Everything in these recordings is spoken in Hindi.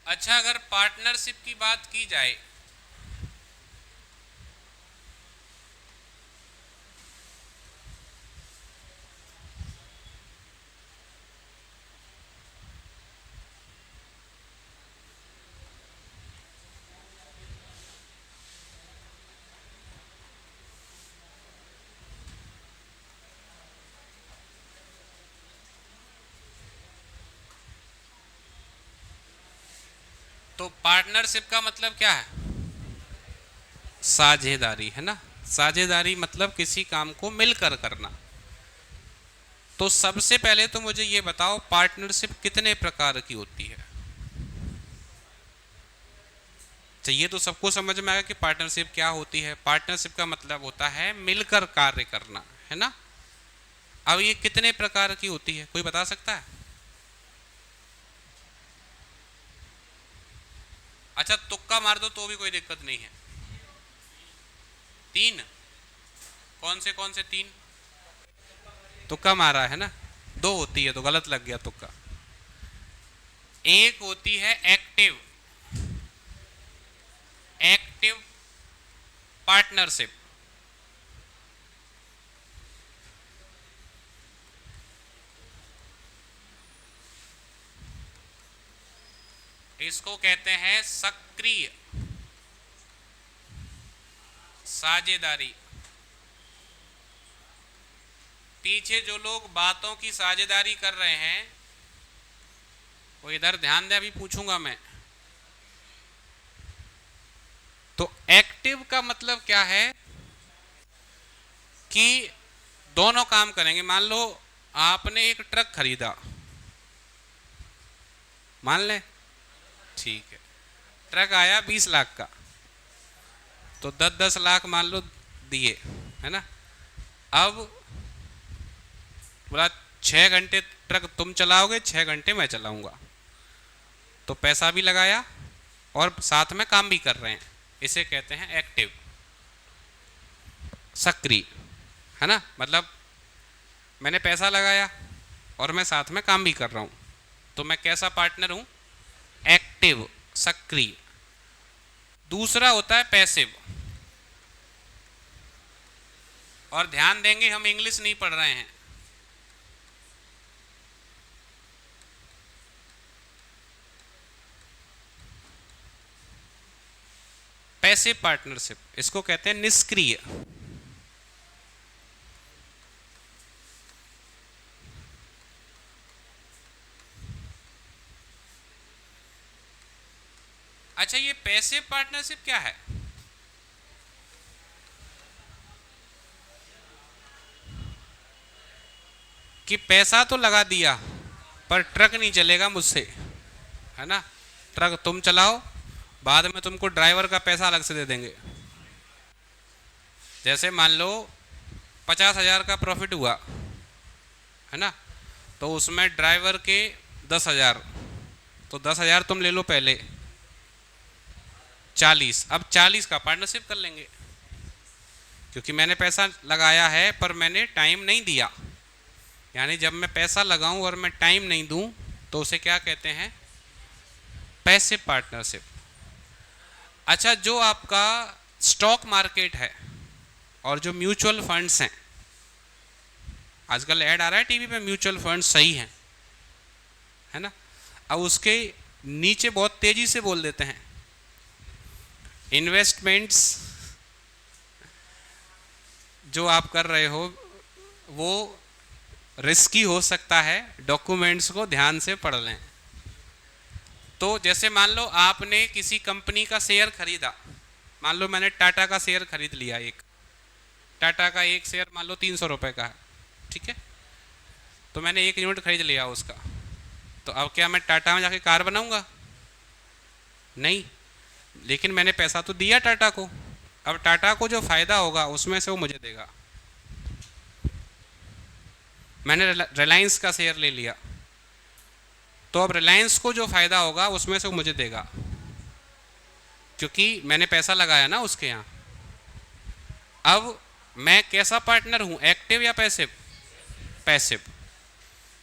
अच्छा, अगर पार्टनरशिप की बात की जाए तो पार्टनरशिप का मतलब क्या है? साझेदारी, है ना। साझेदारी मतलब किसी काम को मिलकर करना। तो सबसे पहले तो मुझे ये बताओ, पार्टनरशिप कितने प्रकार की होती है? तो ये तो सबको समझ में आएगा कि पार्टनरशिप क्या होती है। पार्टनरशिप का मतलब होता है मिलकर कार्य करना, है ना। अब ये कितने प्रकार की होती है, कोई बता सकता है? अच्छा, तुक्का मार दो तो भी कोई दिक्कत नहीं है। तीन? कौन से तीन? तुक्का मारा है ना। दो होती है तो गलत लग गया तुक्का। एक होती है एक्टिव, एक्टिव पार्टनरशिप। इसको कहते हैं सक्रिय साझेदारी। पीछे जो लोग बातों की साझेदारी कर रहे हैं वो इधर ध्यान दे, अभी पूछूंगा मैं। तो एक्टिव का मतलब क्या है कि दोनों काम करेंगे। मान लो आपने एक ट्रक खरीदा, मान ले, ठीक है। ट्रक आया 20 लाख का, तो 10-10 लाख मान लो दिए, है ना। अब बोला 6 घंटे ट्रक तुम चलाओगे, 6 घंटे मैं चलाऊंगा। तो पैसा भी लगाया और साथ में काम भी कर रहे हैं। इसे कहते हैं एक्टिव, सक्रिय, है ना। मतलब मैंने पैसा लगाया और मैं साथ में काम भी कर रहा हूं, तो मैं कैसा पार्टनर हूं? एक्टिव, सक्रिय। दूसरा होता है पैसिव। और ध्यान देंगे, हम इंग्लिश नहीं पढ़ रहे हैं। पैसिव पार्टनरशिप इसको कहते हैं निष्क्रिय। अच्छा, ये पैसिव पार्टनरशिप क्या है? कि पैसा तो लगा दिया पर ट्रक नहीं चलेगा मुझसे, है ना। ट्रक तुम चलाओ, बाद में तुमको ड्राइवर का पैसा अलग से दे देंगे। जैसे मान लो 50,000 का प्रॉफिट हुआ, है ना, तो उसमें ड्राइवर के 10,000, तो 10,000 तुम ले लो पहले, 40। अब 40 का पार्टनरशिप कर लेंगे, क्योंकि मैंने पैसा लगाया है पर मैंने टाइम नहीं दिया। यानी जब मैं पैसा लगाऊं और मैं टाइम नहीं दूं तो उसे क्या कहते हैं? Passive partnership. अच्छा, जो आपका स्टॉक मार्केट है और जो म्यूचुअल फंड्स हैं, आजकल ऐड आ रहा है टीवी पे, म्यूचुअल फंड सही है ना। अब उसके नीचे बहुत तेजी से बोल देते हैं इन्वेस्टमेंट्स जो आप कर रहे हो वो रिस्की हो सकता है, डॉक्यूमेंट्स को ध्यान से पढ़ लें। तो जैसे मान लो आपने किसी कंपनी का शेयर खरीदा, मान लो मैंने टाटा का शेयर खरीद लिया, एक टाटा का एक शेयर मान लो 300 रुपये का है, ठीक है। तो मैंने 1 यूनिट खरीद लिया उसका, तो अब क्या मैं टाटा में जाके कार बनाऊंगा? नहीं, लेकिन मैंने पैसा तो दिया टाटा को। अब टाटा को जो फायदा होगा उसमें से वो मुझे देगा। मैंने रिलायंस का शेयर ले लिया, तो अब रिलायंस को जो फायदा होगा उसमें से वो मुझे देगा, क्योंकि मैंने पैसा लगाया ना उसके यहाँ। अब मैं कैसा पार्टनर हूं, एक्टिव या पैसिव? पैसिव।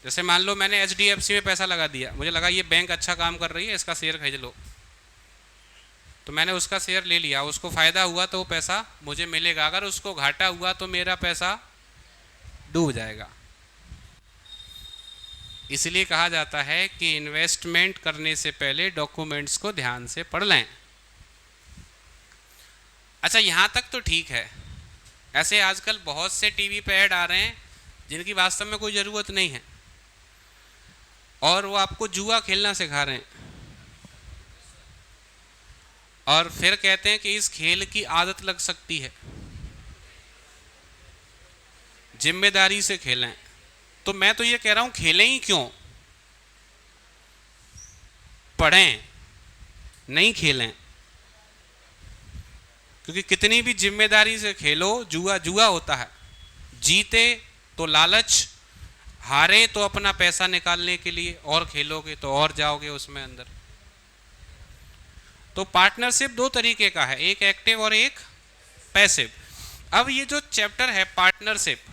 जैसे मान लो मैंने HDFC में पैसा लगा दिया, मुझे लगा ये बैंक अच्छा काम कर रही है, इसका शेयर खरीद लो, तो मैंने उसका शेयर ले लिया, उसको फ़ायदा हुआ तो वो पैसा मुझे मिलेगा, अगर उसको घाटा हुआ तो मेरा पैसा डूब जाएगा। इसलिए कहा जाता है कि इन्वेस्टमेंट करने से पहले डॉक्यूमेंट्स को ध्यान से पढ़ लें। अच्छा, यहाँ तक तो ठीक है। ऐसे आजकल बहुत से टीवी पे ऐड आ रहे हैं जिनकी वास्तव में कोई ज़रूरत नहीं है, और वो आपको जुआ खेलना सिखा रहे हैं, और फिर कहते हैं कि इस खेल की आदत लग सकती है, जिम्मेदारी से खेलें। तो मैं तो ये कह रहा हूं, खेलें ही क्यों, पढ़ें, नहीं खेलें। क्योंकि कितनी भी जिम्मेदारी से खेलो, जुआ जुआ होता है। जीते तो लालच, हारे तो अपना पैसा निकालने के लिए, और खेलोगे तो और जाओगे उसमें अंदर। तो पार्टनरशिप दो तरीके का है, एक एक्टिव और एक पैसिव। अब ये जो चैप्टर है पार्टनरशिप,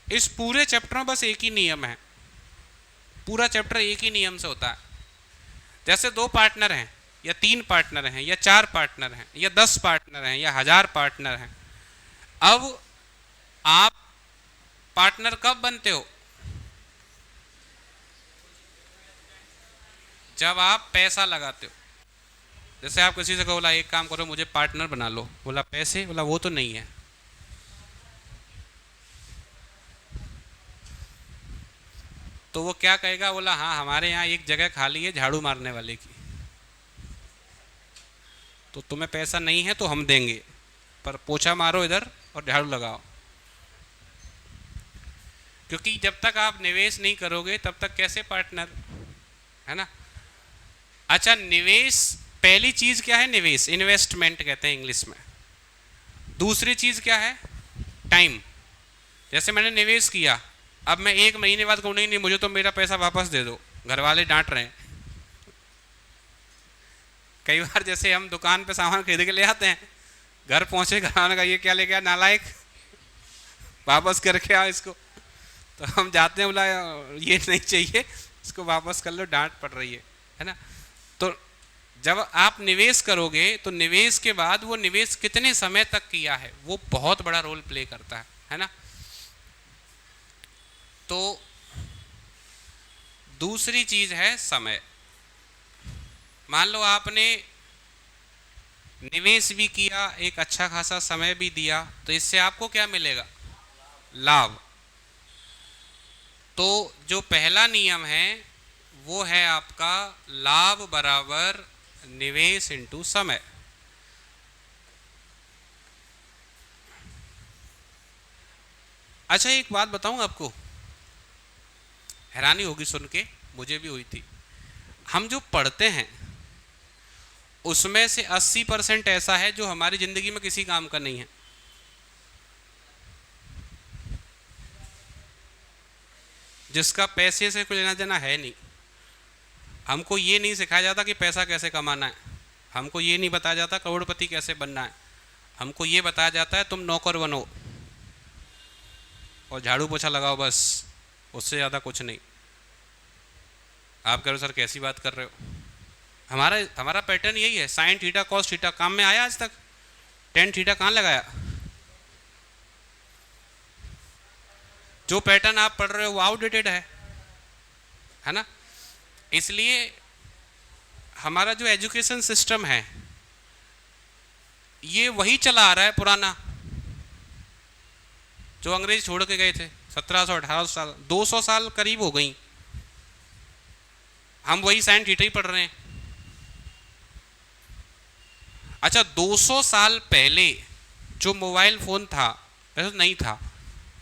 इस पूरे चैप्टर में बस एक ही नियम है, पूरा चैप्टर एक ही नियम से होता है। जैसे दो पार्टनर हैं, या 3 पार्टनर हैं, या 4 पार्टनर हैं, या 10 पार्टनर हैं, या 1000 पार्टनर हैं। अब आप पार्टनर कब बनते हो? जब आप पैसा लगाते हो। जैसे आप किसी से कहो, बोला एक काम करो मुझे पार्टनर बना लो, बोला पैसे, बोला वो तो नहीं है। तो वो क्या कहेगा? बोला हाँ हमारे यहाँ एक जगह खाली है झाड़ू मारने वाले की, तो तुम्हें पैसा नहीं है तो हम देंगे, पर पोछा मारो इधर और झाड़ू लगाओ। क्योंकि जब तक आप निवेश नहीं करोगे तब तक कैसे पार्टनर, है ना। अच्छा, निवेश, पहली चीज क्या है? निवेश, इन्वेस्टमेंट कहते हैं इंग्लिश में। दूसरी चीज क्या है? टाइम। जैसे मैंने निवेश किया, अब मैं 1 महीने बाद कहूँ नहीं मुझे तो मेरा पैसा वापस दे दो, घर वाले डांट रहे हैं। कई बार जैसे हम दुकान पे सामान खरीद के ले आते हैं, घर पहुंचे, घर वाले का ये क्या ले गया नालायक, वापस करके आओ इसको। तो हम जाते हैं, बोला ये नहीं चाहिए, इसको वापस कर लो, डांट पड़ रही है ना। तो जब आप निवेश करोगे तो निवेश के बाद वो निवेश कितने समय तक किया है वो बहुत बड़ा रोल प्ले करता है ना। तो दूसरी चीज है समय। मान लो आपने निवेश भी किया, एक अच्छा खासा समय भी दिया, तो इससे आपको क्या मिलेगा? लाभ। तो जो पहला नियम है वो है आपका लाभ बराबर निवेश इंटू समय। अच्छा, एक बात बताऊं आपको, हैरानी होगी सुन के, मुझे भी हुई थी। हम जो पढ़ते हैं उसमें से 80% ऐसा है जो हमारी जिंदगी में किसी काम का नहीं है। जिसका पैसे से कोई लेना देना है नहीं। हमको ये नहीं सिखाया जाता कि पैसा कैसे कमाना है, हमको ये नहीं बताया जाता करोड़पति कैसे बनना है। हमको ये बताया जाता है तुम नौकर बनो और झाड़ू पोछा लगाओ, बस, उससे ज़्यादा कुछ नहीं। आप कह रहे हो सर कैसी बात कर रहे हो? हमारा पैटर्न यही है, साइन थीटा कॉस थीटा। काम में आया आज तक? टेन थीटा कहाँ लगाया? जो पैटर्न आप पढ़ रहे हो वो आउटडेटेड है ना। इसलिए हमारा जो एजुकेशन सिस्टम है ये वही चला आ रहा है पुराना, जो अंग्रेज छोड़ के गए थे। 1700-1800 साल, 200 साल करीब हो गई, हम वही साइन थीटा ही पढ़ रहे हैं। अच्छा, 200 साल पहले जो मोबाइल फोन था, वैसे तो नहीं था,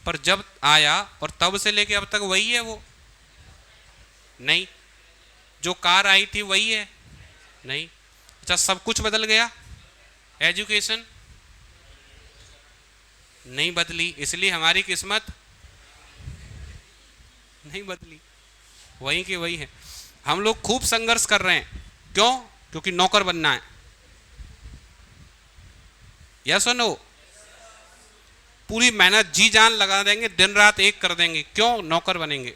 पर जब आया और तब से लेके अब तक वही है वो? नहीं। जो कार आई थी वही है? नहीं। अच्छा, सब कुछ बदल गया, एजुकेशन नहीं बदली, इसलिए हमारी किस्मत नहीं बदली, वही के वही है। हम लोग खूब संघर्ष कर रहे हैं, क्यों? क्योंकि नौकर बनना है। यस और नो? पूरी मेहनत जी जान लगा देंगे, दिन रात एक कर देंगे, क्यों? नौकर बनेंगे।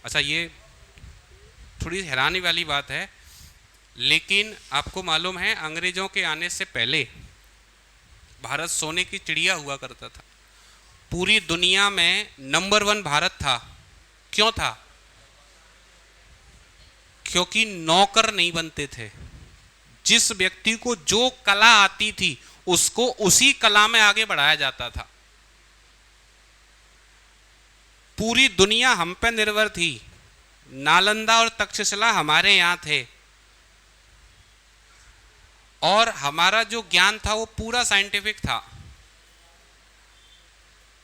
अच्छा, ये थोड़ी हैरानी वाली बात है, लेकिन आपको मालूम है अंग्रेजों के आने से पहले भारत सोने की चिड़िया हुआ करता था। पूरी दुनिया में नंबर 1 भारत था। क्यों था? क्योंकि नौकर नहीं बनते थे। जिस व्यक्ति को जो कला आती थी उसको उसी कला में आगे बढ़ाया जाता था। पूरी दुनिया हम पे निर्भर थी। नालंदा और तक्षशिला हमारे यहां थे, और हमारा जो ज्ञान था वो पूरा साइंटिफिक था।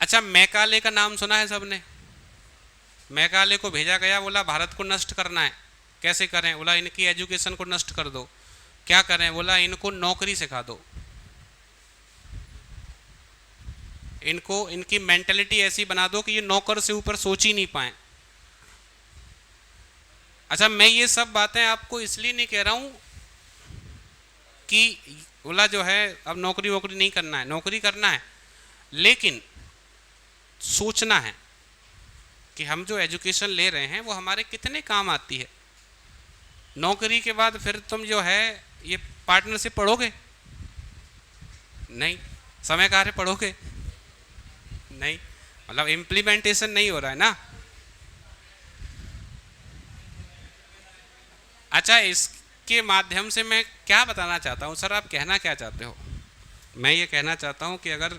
अच्छा, मैकाले का नाम सुना है सबने? मैकाले को भेजा गया, बोला भारत को नष्ट करना है। कैसे करें? बोला इनकी एजुकेशन को नष्ट कर दो। क्या करें? बोला इनको नौकरी सिखा दो, इनको इनकी मेंटेलिटी ऐसी बना दो कि ये नौकर से ऊपर सोच ही नहीं पाए। अच्छा, मैं ये सब बातें आपको इसलिए नहीं कह रहा हूं कि बोला जो है अब नौकरी वोकरी नहीं करना है, नौकरी करना है, लेकिन सोचना है कि हम जो एजुकेशन ले रहे हैं वो हमारे कितने काम आती है। नौकरी के बाद फिर तुम जो है ये पार्टनरशिप पढ़ोगे नहीं, समय कार्य पढ़ोगे नहीं, मतलब इम्प्लीमेंटेशन नहीं हो रहा है ना। अच्छा, इसके माध्यम से मैं क्या बताना चाहता हूँ? सर, आप कहना क्या चाहते हो? मैं ये कहना चाहता हूँ कि अगर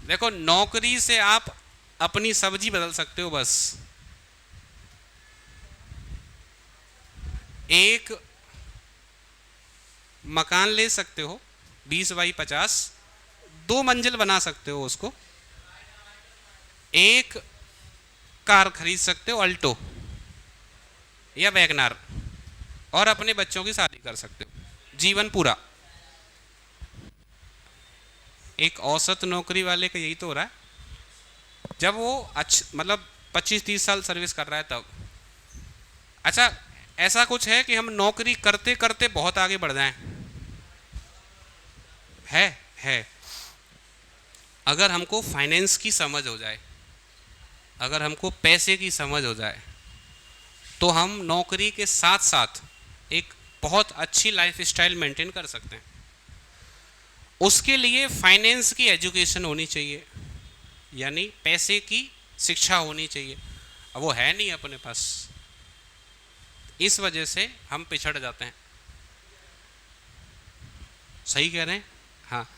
देखो, नौकरी से आप अपनी सब्जी बदल सकते हो। बस एक मकान ले सकते हो 20 बाई 50, 2 मंजिल बना सकते हो उसको। एक कार खरीद सकते हो अल्टो या वैगनार, और अपने बच्चों की शादी कर सकते हो, जीवन पूरा। एक औसत नौकरी वाले का यही तो हो रहा है, जब वो मतलब 25-30 साल सर्विस कर रहा है तब। अच्छा, ऐसा कुछ है कि हम नौकरी करते करते बहुत आगे बढ़ जाएं? है। अगर हमको फाइनेंस की समझ हो जाए, अगर हमको पैसे की समझ हो जाए, तो हम नौकरी के साथ साथ एक बहुत अच्छी लाइफ स्टाइल मेंटेन कर सकते हैं। उसके लिए फाइनेंस की एजुकेशन होनी चाहिए, यानी पैसे की शिक्षा होनी चाहिए। अब वो है नहीं अपने पास, इस वजह से हम पिछड़ जाते हैं। सही कह रहे हैं? हाँ।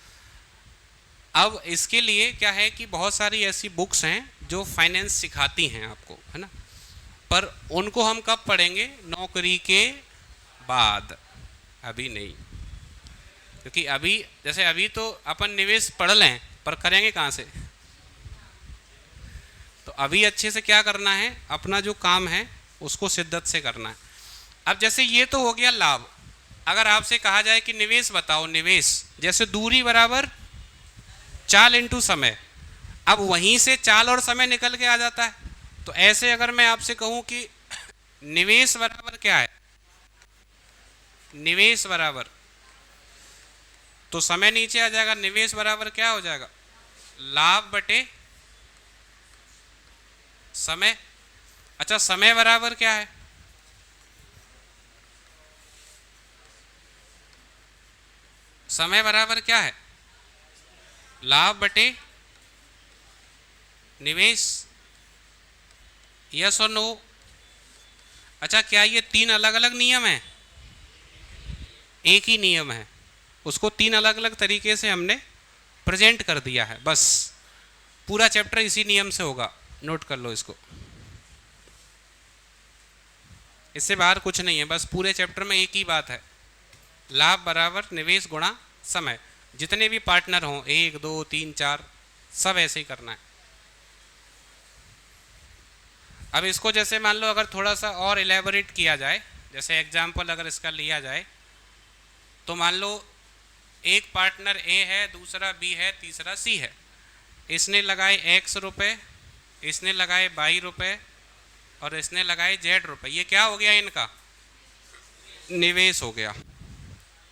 अब इसके लिए क्या है कि बहुत सारी ऐसी बुक्स हैं जो फाइनेंस सिखाती हैं आपको, है ना, पर उनको हम कब पढ़ेंगे? नौकरी के बाद, अभी नहीं। क्योंकि अभी जैसे अभी तो अपन निवेश पढ़ लें, पर करेंगे कहाँ से? तो अभी अच्छे से क्या करना है, अपना जो काम है उसको शिद्दत से करना है। अब जैसे ये तो हो गया लाभ। अगर आपसे कहा जाए कि निवेश बताओ, निवेश जैसे दूरी बराबर चाल इंटू समय, अब वहीं से चाल और समय निकल के आ जाता है। तो ऐसे अगर मैं आपसे कहूं कि निवेश बराबर क्या है, निवेश बराबर, तो समय नीचे आ जाएगा, निवेश बराबर क्या हो जाएगा? लाभ बटे समय। अच्छा, समय बराबर क्या है? समय बराबर क्या है? लाभ बटे निवेश। यस और नो? अच्छा, क्या ये 3 अलग अलग नियम हैं? एक ही नियम है, उसको 3 अलग अलग तरीके से हमने प्रेजेंट कर दिया है। बस पूरा चैप्टर इसी नियम से होगा, नोट कर लो इसको। इससे बाहर कुछ नहीं है, बस पूरे चैप्टर में एक ही बात है, लाभ बराबर निवेश गुणा समय। जितने भी पार्टनर हों, 1 2 3 4, सब ऐसे ही करना है। अब इसको जैसे मान लो अगर थोड़ा सा और इलेबोरेट किया जाए, जैसे एग्जाम्पल अगर इसका लिया जाए, तो मान लो एक पार्टनर ए है, दूसरा बी है, तीसरा सी है। इसने लगाए x रुपए, इसने लगाए y रुपए, और इसने लगाए z रुपए। ये क्या हो गया? इनका निवेश हो गया।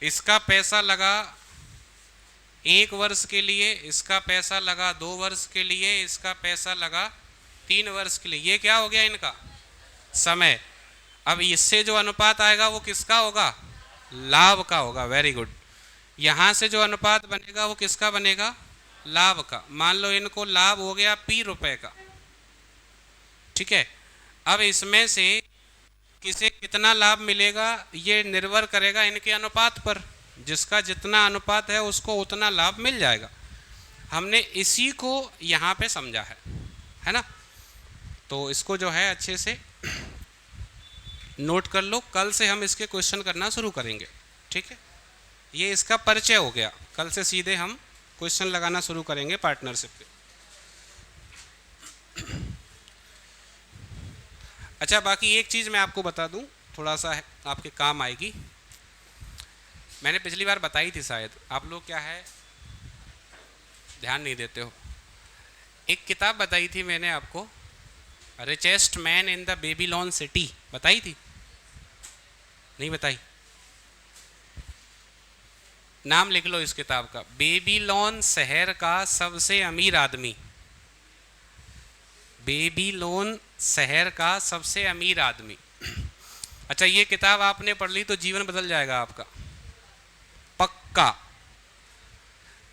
इसका पैसा लगा 1 वर्ष के लिए, इसका पैसा लगा 2 वर्ष के लिए, इसका पैसा लगा 3 वर्ष के लिए, ये क्या हो गया इनका समय। अब इससे जो अनुपात आएगा वो किसका होगा, लाभ का होगा। Very good. यहां से जो अनुपात बनेगा वो किसका बनेगा, लाभ का। मान लो इनको लाभ हो गया P रुपए का, ठीक है। अब इसमें से किसे कितना लाभ मिलेगा ये निर्भर करेगा इनके अनुपात पर, जिसका जितना अनुपात है उसको उतना लाभ मिल जाएगा। हमने इसी को यहाँ पे समझा है ना। तो इसको जो है अच्छे से नोट कर लो, कल से हम इसके क्वेश्चन करना शुरू करेंगे, ठीक है। ये इसका परिचय हो गया, कल से सीधे हम क्वेश्चन लगाना शुरू करेंगे पार्टनरशिप के। अच्छा, बाकी एक चीज़ मैं आपको बता दूं, थोड़ा सा आपके काम आएगी। मैंने पिछली बार बताई थी, शायद आप लोग क्या है ध्यान नहीं देते हो। एक किताब बताई थी मैंने आपको, richest man in the Babylon city, बताई थी? नहीं बताई? नाम लिख लो इस किताब का, बेबीलोन शहर का सबसे अमीर आदमी। बेबीलोन शहर का सबसे अमीर आदमी। अच्छा, ये किताब आपने पढ़ ली तो जीवन बदल जाएगा आपका, पक्का।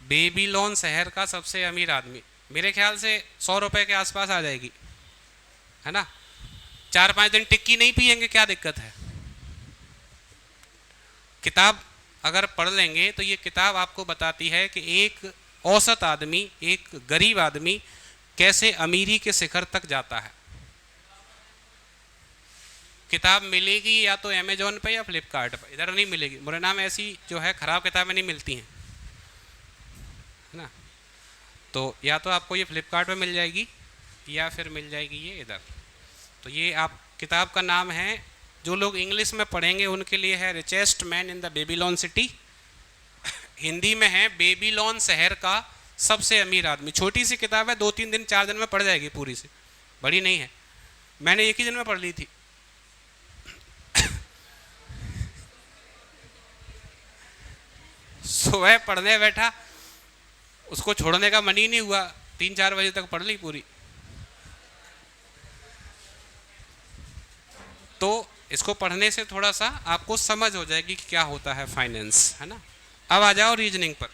बेबीलोन शहर का सबसे अमीर आदमी, मेरे ख्याल से 100 रुपए के आसपास आ जाएगी, है ना। 4-5 दिन टिक्की नहीं पियेंगे, क्या दिक्कत है। किताब अगर पढ़ लेंगे तो ये किताब आपको बताती है कि एक औसत आदमी, एक गरीब आदमी कैसे अमीरी के शिखर तक जाता है। किताब मिलेगी या तो अमेजोन पे या फ्लिपकार्ट पे, इधर नहीं मिलेगी। मुरैना में ऐसी जो है खराब किताबें नहीं मिलती हैं, है ना। तो या तो आपको ये फ्लिपकार्ट पे मिल जाएगी या फिर मिल जाएगी ये इधर। तो ये आप किताब का नाम है, जो लोग इंग्लिश में पढ़ेंगे उनके लिए है richest man in the Babylon city. Hindi में है बेबीलोन शहर का सबसे अमीर आदमी। छोटी सी किताब है, 2-3 दिन 4 दिन में पढ़ जाएगी पूरी से, बड़ी नहीं है। मैंने एक ही दिन में पढ़ ली थी। सुबह पढ़ने बैठा, उसको छोड़ने का मन ही नहीं हुआ, 3-4 बजे तक पढ़ ली पूरी। तो इसको पढ़ने से थोड़ा सा आपको समझ हो जाएगी कि क्या होता है फाइनेंस, है ना। अब आ जाओ रीजनिंग पर।